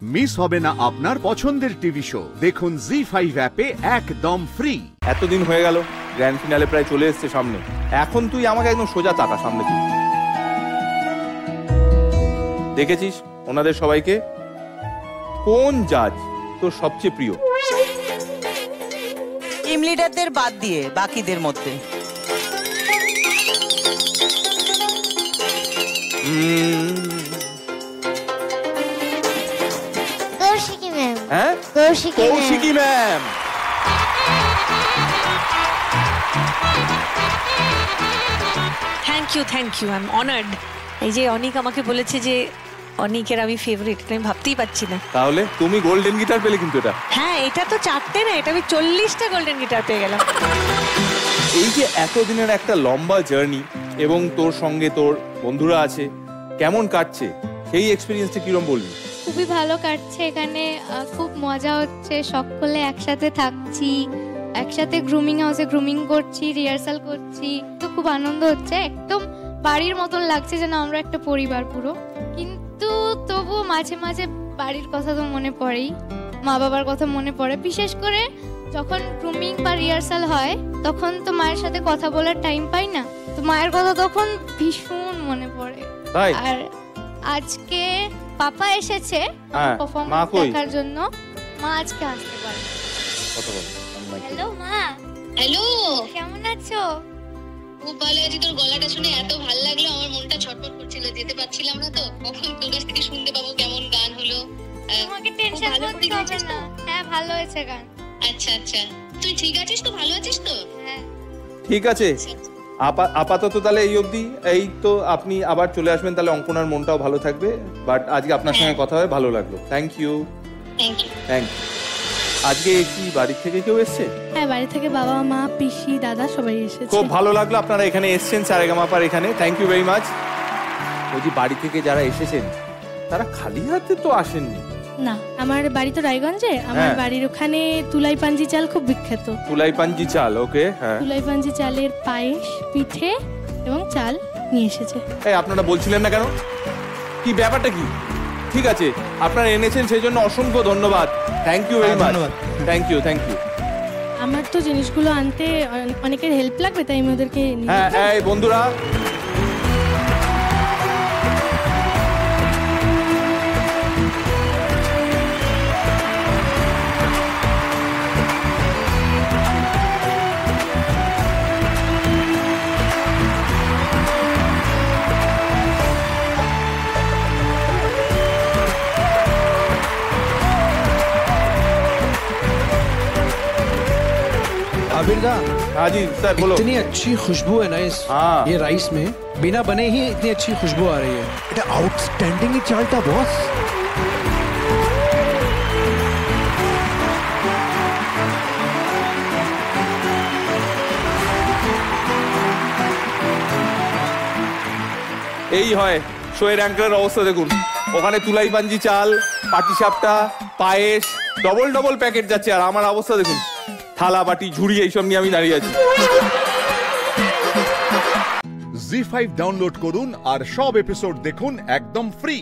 Miss হবে না আপনার পছন্দের টিভি শো। দেখুন জি5 অ্যাপে একদম ফ্রি। এতদিন হয়ে গেল, গ্র্যান্ড ফিনালে প্রায় চলে এসছে সামনে। এখন তুই আমাকে একদম সোজা তাকা সামনে তুই। দেখেছিস ওনাদের সবাইকে? কোন জাজ তোর সবচেয়ে প্রিয়? টিম লিডারদের বাদ দিয়ে বাকিদের মধ্যে কৌশিকী ম্যাম। হ্যাঁ, Kaushiki ma'am. Thank you, I am honoured. এই যে অনিক আমাকে বলেছে যে অনিকের আমি ফেভারিট, আমি ভাবতেই পারছি না। তাহলে তুমি গোল্ডেন গিটার পেলে কিন্তু এটা। হ্যাঁ, এটা তো 4টে না, এটা আমি 40টা গোল্ডেন গিটার পেয়ে গেলাম। এই যে এতদিনের একটা লম্বা জার্নি এবং তোর সঙ্গে তোর বন্ধুরা আছে, কেমন কাটছে সেই এক্সপেরিয়েন্সটা কিরকম বলবি? খুবই ভালো কাটছে এখানে, খুব মজা হচ্ছে, সকলে একসাথে থাকছি, একসাথে গ্রুমিং হাউসে গ্রুমিং করছি, রিহার্সাল করছি, তো খুব আনন্দ হচ্ছে। একদম বাড়ির মতন লাগছে, যেন আমরা একটা পরিবার পুরো। কিন্তু তবুও মাঝে মাঝে বাড়ির কথা তো মনে পড়েই, মা বাবার কথা মনে পড়ে। বিশেষ করে যখন গ্রুমিং বা রিহার্সাল হয় তখন তো মায়ের সাথে কথা বলার টাইম পাই না, তো মায়ের কথা তখন ভীষণ মনে পড়ে। আর আজকে পাপা এসেছে পারফরম্যান্স দেখার জন্য, মা আজকে আসতে পারে। হ্যালো মা। হ্যালো, কেমন আছো? খুব ভালো আছি। তোর গলাটা শুনে এত ভালো লাগলো, আমার মনটা ছটফট করছিল, যেতে পারছিলাম না। তো কখন তোর কাছ থেকে শুনতে পাবো কেমন গান হলো। তোমাকে টেনশন করতে হবে না। হ্যাঁ, ভালো হয়েছে গান। আচ্ছা আচ্ছা, তুই ঠিক আছিস তো? ভালো আছিস তো? হ্যাঁ ঠিক আছে। আপাতত তাহলে এই অবধি। এই তো আপনি আবার চলে আসবেন, তাহলে অঙ্কনার মনটাও ভালো থাকবে। বাট আজকে আপনার সঙ্গে কথা হয়ে ভালো লাগলো। Thank you. আজকে কি বাড়ি থেকে কেউ এসছে? হ্যাঁ, বাড়ি থেকে বাবা মা পিসি দাদা সবাই এসেছে। খুব ভালো লাগলো আপনারা এখানে এসেছেন, সারেগামাপার এখানে। Thank you very much. ওই যে বাড়ি থেকে যারা এসেছেন তারা খালি হাতে তো আসেননি। না, আমার বাড়ি তো রায়গঞ্জে। আমার বাড়ির ওখানে তুলাই পাঞ্জি চাল খুব বিখ্যাত। তুলাই পাঞ্জি চাল, ওকে। হ্যাঁ, তুলাই পাঞ্জি চালের পায়েস, পিঠে এবং চাল নিয়ে এসেছে। এই আপনারা বলছিলেন না কেন? কি ব্যাপারটা কি? ঠিক আছে, আপনারা এনেছেন সেই জন্য অসংখ্য ধন্যবাদ। Thank you very much. Thank you. আমার তো জিনিসগুলো আনতে অনেকের হেল্প লাগবে, তাই আমি ওদেরকে হ্যাঁ, এই বন্ধুরা आबिरदा। हाँ जी सर, बोलो। इतनी अच्छी खुशबू है ना इस ये राइस में, बिना बने ही इतनी अच्छी खुशबू आ रही है। এটা আউটস্ট্যান্ডিং এই চালটা বস। এই হয় শোয়ের অ্যাঙ্কারের অবস্থা দেখুন। ওখানে তুলাই পাঞ্জি চাল, পাটিসাপটা, পায়েস, ডবল প্যাকেট যাচ্ছে, আর আমার অবস্থা দেখুন, থালা বাটি ঝুড়ি এইসব নিয়ে আমি দাঁড়িয়ে আছি। জি5 ডাউনলোড করুন আর সব এপিসোড দেখুন একদম ফ্রি।